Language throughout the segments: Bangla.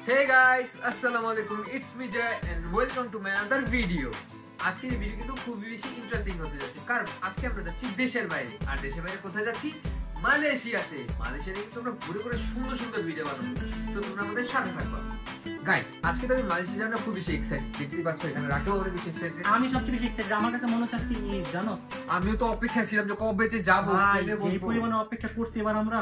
Hey guys, Assalamualaikum. It's me Jay and welcome to my another video. আজকের এই ভিডিও কিন্তু খুবই বেশি ইন্টারেস্টিং হতে যাচ্ছে কারণ আজকে আমরা যাচ্ছি দেশের বাইরে আর দেশের বাইরে কোথায় যাচ্ছি মালয়েশিয়াতে। মালয়েশিয়াতে কিন্তু আমরা ঘুরে ঘুরে সুন্দর সুন্দর ভিডিও বানাবো, তো তোমরা আমাদের সাথে থাকবা। গাইস আজকে তো আমি মালয়েশিয়া যাওয়ার খুব বেশি এক্সাইটেড, দেখতেই পাচ্ছ এখানে রাখেও অনেক বেশি এক্সাইটেড। আমি সবচেয়ে বেশি এক্সাইটেড, আমার কাছে মনে হচ্ছে আজকে ঈদ, জানোস? আমিও তো অপেক্ষা ছিলাম যে কবে যে যাবো, এই পরিমাণে অপেক্ষা করছি এবার আমরা,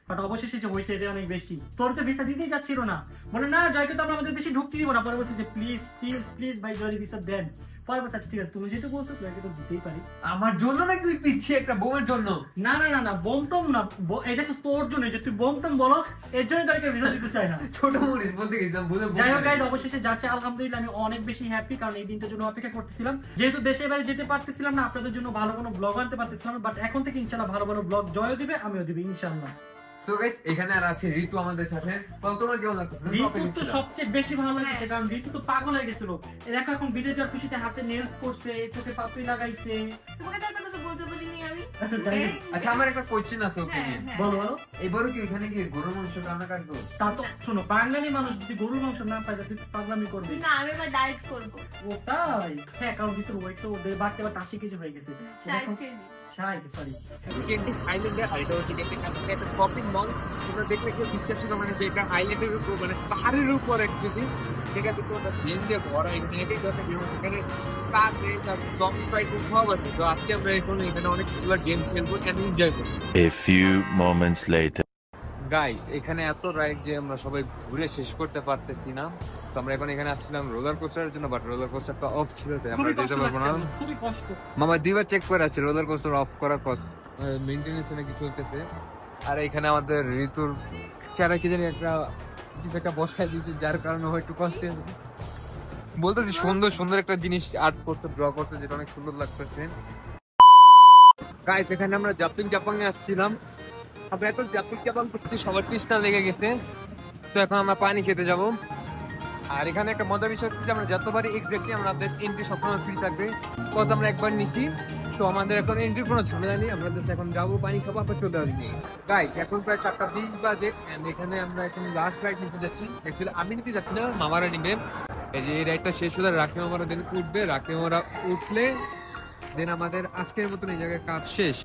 বাট অবশেষে যে হয়েছে এটা অনেক বেশি। তোর তো ভিসা দিতেই যাচ্ছিল না, বলে না জয়কে তো আমরা আমাদের দেশে ঢুকতে দিব না। পরে বলছি যে প্লিজ প্লিজ প্লিজ ভাই জয়ের ভিসা দেন। পরে বলছে আচ্ছা ঠিক আছে, তুমি যেহেতু বলছো জয়কে তো দিতেই পারি। আমার জন্য না তুই পিছিয়ে একটা বোমের জন্য? না না না না, বোম টম না, এটা তো তোর জন্য, যে তুই বোম টম বলস এর জন্য জয়কে ভিসা দিতে চাই না। ছোট মরিস বলতে গেছিলাম, বলে যাই হোক গাইস অবশেষে যাচ্ছে আলহামদুলিল্লাহ, আমি অনেক বেশি হ্যাপি কারণ এই দিনটার জন্য অপেক্ষা করতেছিলাম। যেহেতু দেশে বাইরে যেতে পারতেছিলাম না, আপনাদের জন্য ভালো কোনো ব্লগ আনতে পারতেছিলাম না, বাট এখন থেকে ইনশাআল্লাহ ভালো ভালো ব্লগ জয়ও দিবে, আমিও দিবে ইনশাআল্লাহ। সো গাইস এখানে আর আছে ঋতু আমাদের সাথে। তোমার কেমন লাগতেছে? ঋতু তো সবচেয়ে বেশি ভালো লাগছে কারণ ঋতু তো পাগল হয়ে গেছিল। দেখো এখন বিদেশ যাওয়ার খুশিতে হাতে নেলস করছে, চোখে পাপড়ি লাগাইছে। তোমাকে তো কিছু বলতে বলিনি আমি। আচ্ছা আমার একটা কোশ্চেন আছে, ওকে বলো বলো। এবারও কি এখানে কি গরুর মাংস রান্না কাটবো? তা তো শোনো, বাঙালি মানুষ যদি গরুর মাংস না পায় তুই পাগলামি করবি না, আমি এবার ডায়েট করব। ও তাই? হ্যাঁ কারণ ঋতুর ওয়েট তো বাড়তে বাড়তে 80 কেজি হয়ে গেছে। 60 কেজি। 60 সরি। চিকেনটি আইল্যান্ডে আর এটা হচ্ছে একটা শপিং মল। তোমরা দেখলে কেউ বিশ্বাস ছিল মানে যে এটা আইল্যান্ডের উপর মানে পাহাড়ের উপর একদম ঠিক আছে, তো ওটা বেঞ্চ দিয়ে ভরা, এখানে একই কথা এখানে কাজে জমি পাইছে সব আছে। তো আজকে আমরা এখানে অনেকগুলো গেম খেলবো এন্ড এনজয় করবো। A few moments later. Guys এখানে এত রাইড যে আমরা সবাই ঘুরে শেষ করতে পারতেছি না। তো আমরা এখন এখানে আসছিলাম রোলার কোস্টারের জন্য, বাট রোলার কোস্টারটা অফ ছিল, আমরা যেতে পারবো না। খুবই কষ্ট। মামা দুইবার চেক করে আসছে রোলার কোস্টার অফ করা মেইনটেনেন্স নাকি চলতেছে। আর এখানে আমাদের ঋতুর চারা কি জানি কিছু একটা বসায় দিয়েছে, যার কারণে একটু কষ্ট বলতেছি। সুন্দর সুন্দর একটা জিনিস আর্ট করছে, ড্র করছে, যেটা অনেক সুন্দর লাগতেছে। গাইস এখানে আমরা জাপানে আসছিলাম, আমরা এখন জাপান করতে সবার তৃষ্ণা লেগে গেছে। তো এখন আমরা পানি খেতে যাব। আর এখানে একটা মজার বিষয় হচ্ছে যে আমরা যতবারই এক্স্যাক্টলি আমাদের এন্ট্রি সবসময় ফ্রি থাকবে, বিকজ আমরা একবার নিচ্ছি। তো আমাদের এখন এন্ট্রির কোনো ঝামেলা নেই, আমরা এখন যাবো পানি খাবো, আবার চলে আসবো। গাইস এখন প্রায় 4:20 বাজে এন্ড এখানে আমরা এখন লাস্ট রাইড নিতে যাচ্ছি। অ্যাকচুয়ালি আমি নিতে যাচ্ছি না, মামারা নিবে। এই যে এই রাইডটা শেষ হলে রাখি মামারা দেন উঠবে, রাখি মামারা উঠলে দেন আমাদের আজকের মতন এই জায়গায় কাজ শেষ।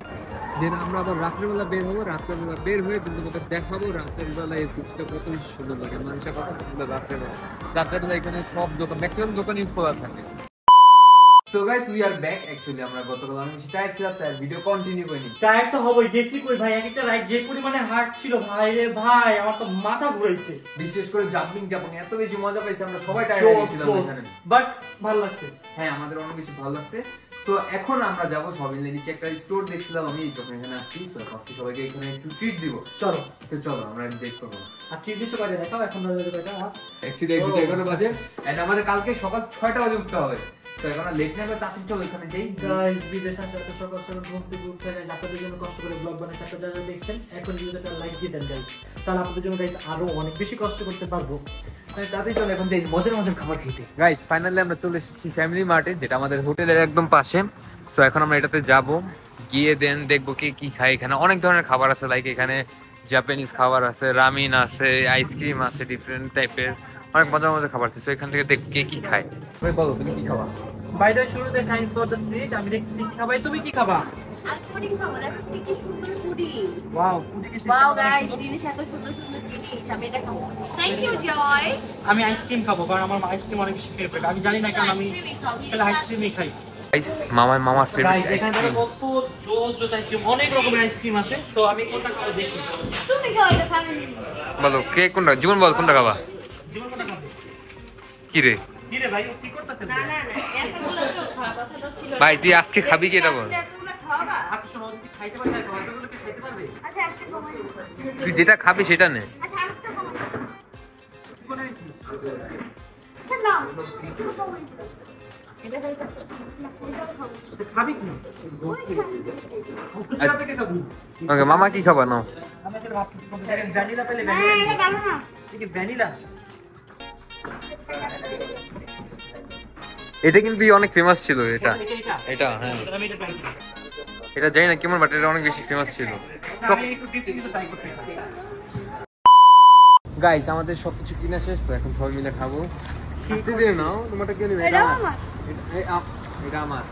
দেন আমরা আবার রাত্রেবেলা বের হবো, রাত্রেবেলা বের হয়ে তোমাদের দেখাবো রাতের বেলা এই সিটটা কত সুন্দর লাগে, মানুষের কত সুন্দর রাত্রেবেলা এখানে সব দোকান ম্যাক্সিমাম দোকান ইউজ করা থাকে। So guys we are back. Actually আমরা গতকাল আমি টায়ার্ড ছিলাম, তাই ভিডিও কন্টিনিউ করিনি। টায়ার্ড তো হবই, গেছি কই ভাই, একটা রাইড যে পরিমাণে হার্ড ছিল ভাই রে ভাই, আমার তো মাথা ঘুরাইছে। বিশেষ করে জাপান এত বেশি মজা পাইছি, আমরা সবাই টায়ার্ড হয়ে গেছিলাম এখানে, বাট ভালো লাগছে। হ্যাঁ আমাদের অনেক বেশি ভালো লাগছে। সো এখন আমরা যাবো সবাই নিচে একটা স্টোর দেখছিলাম আমি যখন এখানে আসছি, সো ভাবছি সবাইকে এখানে একটু ট্রিট দিব। চলো চলো আমরা ডেট করবো। আর ট্রিট দিচ্ছ বাইরে দেখাও, এখন অ্যাকচুয়ালি 11 বাজে এন্ড আমাদের কালকে সকাল 6টা বাজে উঠতে হবে। তো এখন লেট না করে তাড়াতাড়ি চলো এখানে যাই। গাইস বিদেশ আসলে তো সকাল সকাল ঘুম থেকে উঠতে গাইস আপনাদের জন্য কষ্ট করে ব্লগ বানাই, আপনারা যারা দেখছেন এখন ভিডিওটা লাইক দিয়ে দেন গাইস, তাহলে আপনাদের জন্য গাইস আরো অনেক বেশি কষ্ট করতে পারবো। তাড়াতাড়ি চলো এখন যাই মজার মজার খাবার খেতে। গাইস ফাইনালি আমরা চলে এসেছি ফ্যামিলি মার্টে, যেটা আমাদের হোটেলের একদম পাশে। সো এখন আমরা এটাতে যাব, গিয়ে দেন দেখবো কে কি খায়। এখানে অনেক ধরনের খাবার আছে, লাইক এখানে জাপানিজ খাবার আছে, রামিন আছে, আইসক্রিম আছে, ডিফারেন্ট টাইপের অনেক মজার মজার খাবার আছে। সো এখান থেকে দেখ কে কি খায়। তুমি বলো তুমি কি খাবা? বাই দ্য শুরুতে থ্যাঙ্কস ফর দ্য ট্রিট, আমি দেখছি খাবাই। তুমি কি খাবা? আমি পুডিং খাবো। দেখো কি সুন্দর পুডিং। ওয়াও পুডিং কি ওয়াও গাইস, জিনিস এত সুন্দর সুন্দর জিনিস, আমি এটা খাবো। থ্যাংক ইউ জয়। আমি আইসক্রিম খাবো কারণ আমার আইসক্রিম অনেক বেশি ফেভারিট। আমি জানি না কারণ আমি তাহলে আইসক্রিমই খাই। গাইস মামার ফেভারিট আইসক্রিম। কত জোস আইসক্রিম, অনেক রকমের আইসক্রিম আছে। তো আমি কোনটা খাবো দেখি। তুমি খাও, এটা ফ্যামিলি। বলো কে কোনটা, জীবন বল কোনটা খাবা? জীবন কোনটা খাবে? কি রে ভাই ও কি করতেছেন? না না না, এত বলো তো খাওয়া কথা ছিল। ভাই তুই আজকে খাবি কি এটা বল? আচ্ছা শোনো, যদি খাইতে পারে তাহলে খাবারগুলো কি খাইতে পারবে? আচ্ছা আজকে কমাই দিও। তুই যেটা খাবি সেটা নে। আচ্ছা আজকে কমাই দিও। কোন আইছি? আচ্ছা নাও। এটা খাইতে খাবো। খাবি কি? ওকে মামা কি খাবা নাও? আমাদের ভাবছি ভ্যানিলা পেলে না এটা ভালো না। ঠিক আছে ভ্যানিলা। এটা কিন্তু অনেক ফেমাস ছিল, এটা হ্যাঁ এটা জানি না কেমন, বাট এটা অনেক বেশি ফেমাস ছিল। গাইস আমাদের সবকিছু কিনা শেষ তো এখন সবাই মিলে খাবো। খেতে দিয়ে নাও, তোমারটা কে নেবে? এটা আমার। এটা আমার।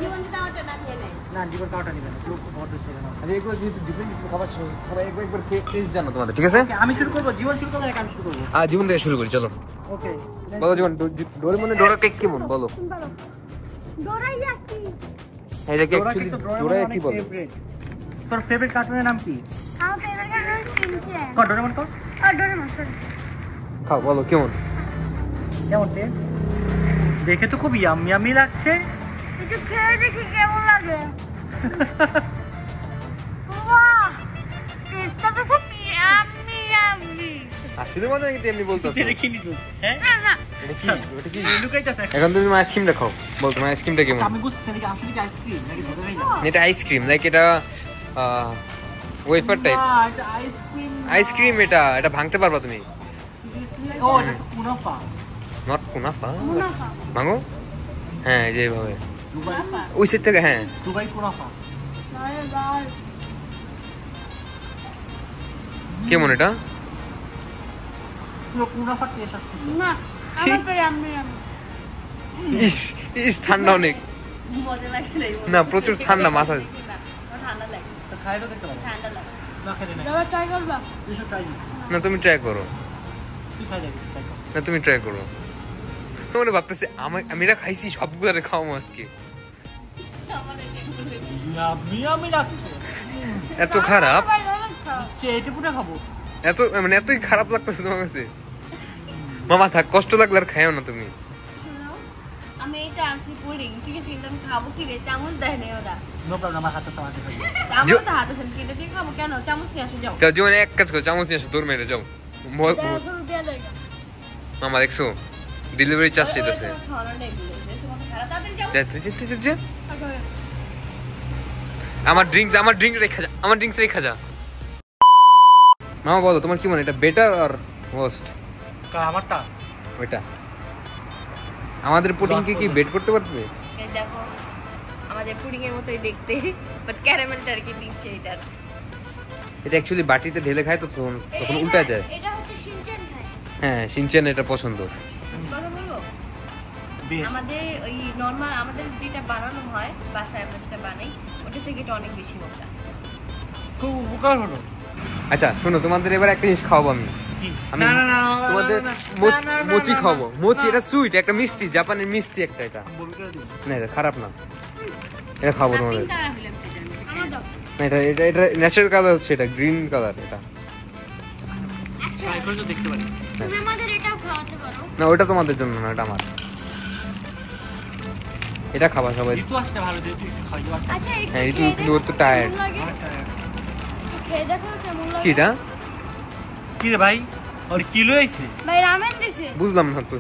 জীবন যদি আমারটা না খেয়ে নেয়। না জীবন কাউটা নেবে না, লোক বড় ছেলে না। আচ্ছা একবার যেহেতু ডিফারেন্ট খাবার সবাই একবার খেয়ে টেস্ট জানো তোমাদের, ঠিক আছে? আমি শুরু করব, জীবন শুরু করব, আমি শুরু করব। জীবন থেকে শুরু করি, চলো। ওকে বলো জীবন, ডোরেমনের ডোরা কেক কেমন বলো? ডোরাইয়াকি। এটা কি অ্যাকচুয়ালি ডোরা কি বলে? তোর ফেভারিট কার্টুনের নাম কি? আমার ফেভারিট কার্টুন শিনচ্যান। কর ডোরেমন কর। Doraemon sorry. খাও বলো কেমন? কেমন টেস্ট? দেখে তো খুব ইয়াম্মি ইয়াম্মি লাগছে। একটু খেয়ে দেখি কেমন লাগে। বাহ, টেস্টটা তো খুব ইয়াম্মি ইয়াম্মি। আসলে মনে হয় এমনি বলতাছো? এটা কি নিছো? হ্যাঁ না না, এটা কি? এটা কি? লুকাইতাছে। এখন তুমি আইসক্রিমটা খাও, বল তোমার আইসক্রিমটা কেমন? আমি বুঝছি নাকি আসলে কি আইসক্রিম নাকি ধরে না? এটা আইসক্রিম লাইক এটা ওয়েফার টাইপ না এটা আইসক্রিম। আইসক্রিম। এটা ভাঙতে পারবা তুমি? সিরিয়াসলি? ও এটা তো কুনাফা। নট কুনাফা। মুনাফা। ভাঙো। হ্যাঁ এই যে এইভাবে দুবাই ওই সাইড থেকে। হ্যাঁ দুবাই কুনাফা। আরে বাহ, কেমন এটা? পুরো কুনাফা টেস্ট আসছে। না আমার তো ইয়াম্মি ইয়াম্মি। ইস ইস ঠান্ডা অনেক। মজা লাগে না, প্রচুর ঠান্ডা মাথা। ঠান্ডা লাগে, তো খাইলো দেখতে পারো। ঠান্ডা লাগে। না খাইলে না। যাবে ট্রাই করবা? এসো ট্রাই দিস। না তুমি ট্রাই করো। তুই খাই দেখি ট্রাই কর। না তুমি ট্রাই করো। মনে ভাবতেছি আমি এটা খাইছি সবগুলো খাওয়াবো আজকে। আমার এটা খুলে ইয়াম্মি ইয়াম্মি লাগছে। এত খারাপ? এটা পুরো খাবো। এত মানে এতই খারাপ লাগতেছে তোমার কাছে? মামা থাক, কষ্ট লাগলে আর খাইও না তুমি। শোনো, আমি এটা আনছি পুডিং, ঠিক আছে, কিন্তু আমি খাবো কি রে? চামচ দেয় না ওরা। নো প্রবলেম, আমার হাতে চামচ আছে। চামচ তো হাতে আছে, কিন্তু দিয়ে খাবো কেন? চামচ নিয়ে আসো, যাও। তা জীবনে এক কাজ করো, চামচ নিয়ে এসো, দৌড় মেরে যাও। 150 রুপিয়া দেয়। মামা দেখছো ডেলিভারি চার্জ চাইতেছে। খাওয়ানো নেই বলে, বেশি কথা খারাপ, তাড়াতাড়ি যাও। যা। আমার ড্রিঙ্ক রেখা যা। মামা বলো তোমার কি মনে হয়, এটা বেটার আর ওয়ার্স্ট? আমারটা ওইটা আমাদের পুডিংকে কি বেট করতে পারবে? এই দেখো, আমাদের পুডিং এর মতোই দেখতে, বাট ক্যারামেলটা আর কি দিচ্ছে এটা। এটা অ্যাকচুয়ালি বাটিতে ঢেলে খায় তো তখন উল্টা যায়। এটা হচ্ছে শিনচ্যান খায়। হ্যাঁ শিনচ্যান এটা পছন্দ। কথা বলবো, আমাদের ওই নরমাল আমাদের যেটা বানানো হয় বাসায়, আমরা যেটা বানাই ওটা থেকে এটা অনেক বেশি মজা। খুব উপকার হলো। আচ্ছা শোনো, তোমাদের এবার একটা জিনিস খাওয়াবো আমি। আমি তোমাদের মোচি খাওয়াবো। মোচি এটা সুইট, একটা মিষ্টি, জাপানের মিষ্টি একটা। এটা না, এটা খারাপ না, এটা খাবো তোমাদের। পিঙ্ক কালার হইলাম সেটা আমার দাও। না এটা এটা এটা ন্যাচারাল কালার হচ্ছে, এটা গ্রিন কালার। এটা ট্রাই করে তো দেখতে পারি। তুমি আমাদের এটাও খাওয়াতে পারো। না ওটা তোমাদের জন্য না, এটা আমার। এটা খাবা সবাই। ঋতু আসলে ভালো দিয়ে তুই একটু খাই দিবা। আচ্ছা হ্যাঁ ঋতু কিন্তু ওর তো টায়ার্ড। খেয়ে দেখো কেমন লাগে। কি এটা? কি রে ভাই, আর কিলো আইছে? ভাই রামেন দিছে। বুঝলাম না তো,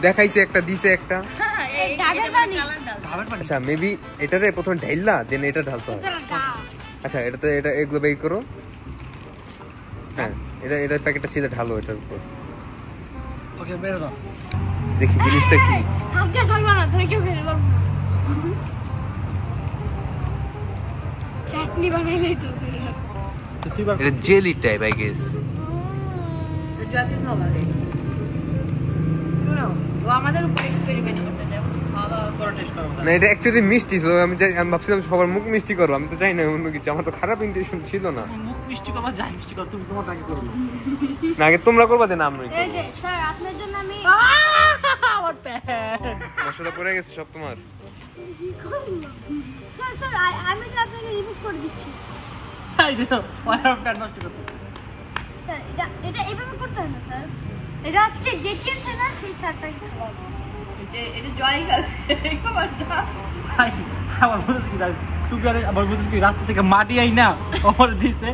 দেখাইছে একটা, দিছে একটা। হ্যাঁ এই ঢাকা পানি। খাবার পানি। আচ্ছা মেবি এটারে প্রথমে ঢাইলা দেন এটা ঢালতে হবে। আচ্ছা এটাতে এটা এগুলো বের করো। হ্যাঁ এটা প্যাকেটটা ছিল, ঢালো এটার উপর। ওকে বের দাও। দেখি জিনিসটা কি। হাতে ধরবা না, ধরে কেউ খেতে পারবে না। চাটনি বানাইলে তো। তো তুই বার এটা জেলি টাইপ আই গেস। তো জলদি খাওয়া লাগে। শুনো, ও আমাদের উপর এক্সপেরিমেন্ট করতে যায়, খাওয়া করে টেস্ট করো। না এটা অ্যাকচুয়ালি মিষ্টি, so আমি ভাবছিলাম সবার মুখ মিষ্টি করো, আমি তো চাই না অন্য কিছু। আমার তো খারাপ ইন্টেনশন ছিল না। মুখ মিষ্টি করা যায়, মিষ্টি কর তুমি তোমার আগে করবে। না আগে তোমরা করবা দেন আমি এই যে স্যার আপনার জন্য আমি আমার প্যান। মশলা পড়ে গেছে সব তোমার। স্যার স্যার আমি তো আপনাকে রিমুভ করে দিচ্ছি। আই দিও, আমার প্যান নষ্ট করতে। স্যার এটা এইভাবে করতে হয় না স্যার। এটা আজকে যে কিনছে না সেই স্যারটাই খাওয়াবো। এটা জয় খাবারটা। ভাই আমার বুঝছ কি দাঁড় তুমি আমার বুঝছ কি রাস্তা থেকে মাটি আই না ওপর দিছে।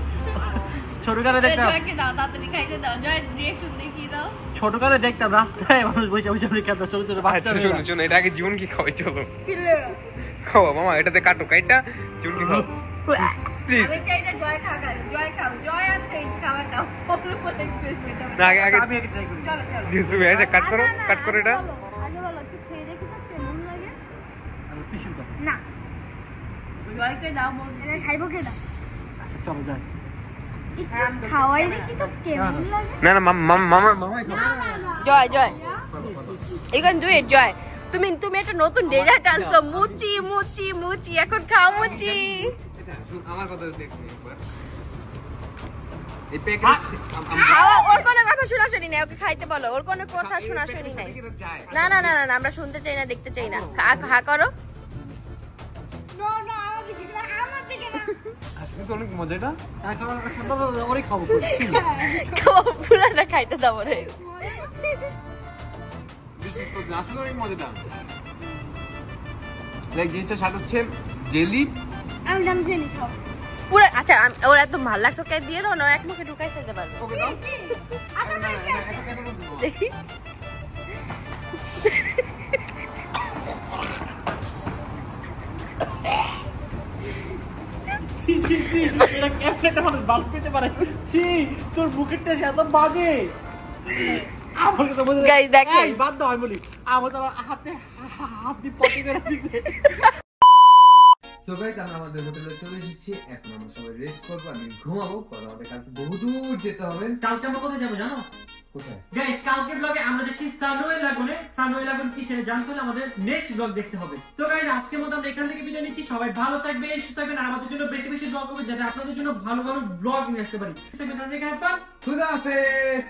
ছোটকালে দেখতাম, জয়কে দাও, তাড়াতাড়ি খাইতে দাও। জয় রিঅ্যাকশন দেখি দাও। ছোটকালে দেখতাম রাস্তায় মানুষ বসে বসে খেতে, ছোট ছোট বাচ্চা আচ্ছা মেয়েরা। শোনো শোনো, এটা আগে জীবন কি খাওয়াই, চলো কিলে খাওয়া মামা। এটাতে কাটো কাইটা জীবন কি খাও প্লিজ। আমি চাই না জয় খাও, জয় খাও। জয় আছে এই খাবারটা ওর উপর এক্সপেরিমেন্ট হবে। না আগে আগে আমি আগে ট্রাই করি। চলো চলো। দিস তুমি আচ্ছা কাট করো, কাট করো এটা। আগে বলো তুই খেয়ে দেখি তো কেমন লাগে। আমি তুই শুরু কর। না জয়কে দাও, বল এটা খাইবো কেডা? আচ্ছা চলো যাই। খাওয়াই দেখি তো কেমন লাগে। না না মামাই জয় জয় you can do it জয় তুমি একটা নতুন ডেজার্ট আনছো মুচি মুচি মুচি এখন খাও মুচি আমার কথা দেখি একবার এই প্যাকেজ খাওয়া ওর কোনো কথা শুনি নাই ওকে খাইতে বলো ওর কোনো কথা শুনি নাই না না না না আমরা শুনতে চাই না দেখতে চাই না খা করো নো নো আমাকে দিবা আমার থেকে না আসলে তো অনেক মজা এটা ওরে খাবো পুরাটা খাইতে দাও রে আসলে অনেক মজাদার লাইক জিনিসটা স্বাদ হচ্ছে জেলি আমি নাম জেনি খাও পুরো আচ্ছা ওর এত ভালো লাগছে ওকে দিয়ে দাও না এক মুখে ঢুকাই ফেলতে পারবে ওকে দাও দেখি তোর বুকেটটা এত বাজে আমাকে তো বলে গাইস দেখেন বাদ দাও আমি বলি আমার তো হাতে হাতে পটি করে দিতে সো গাইস আমরা আমাদের হোটেলে চলে এসেছি এখন আমরা সবাই রেস্ট করবো আমি ঘুমাবো কারণ আমাদের কালকে বহুদূর যেতে হবে কালকে আমরা কোথায় যাবো জানো কোথায় গাইস কালকে ব্লগে আমরা যাচ্ছি সানওয়ে লাগুন কি সেটা জানতে হলে আমাদের নেক্সট ব্লগ দেখতে হবে তো গাইস আজকের মতো আমরা এখান থেকে বিদায় নিচ্ছি সবাই ভালো থাকবে সুস্থ থাকবেন আর আমাদের জন্য বেশি বেশি দোয়া করবেন যাতে আপনাদের জন্য ভালো ভালো ব্লগ নিয়ে আসতে পারি খুদা হাফেজ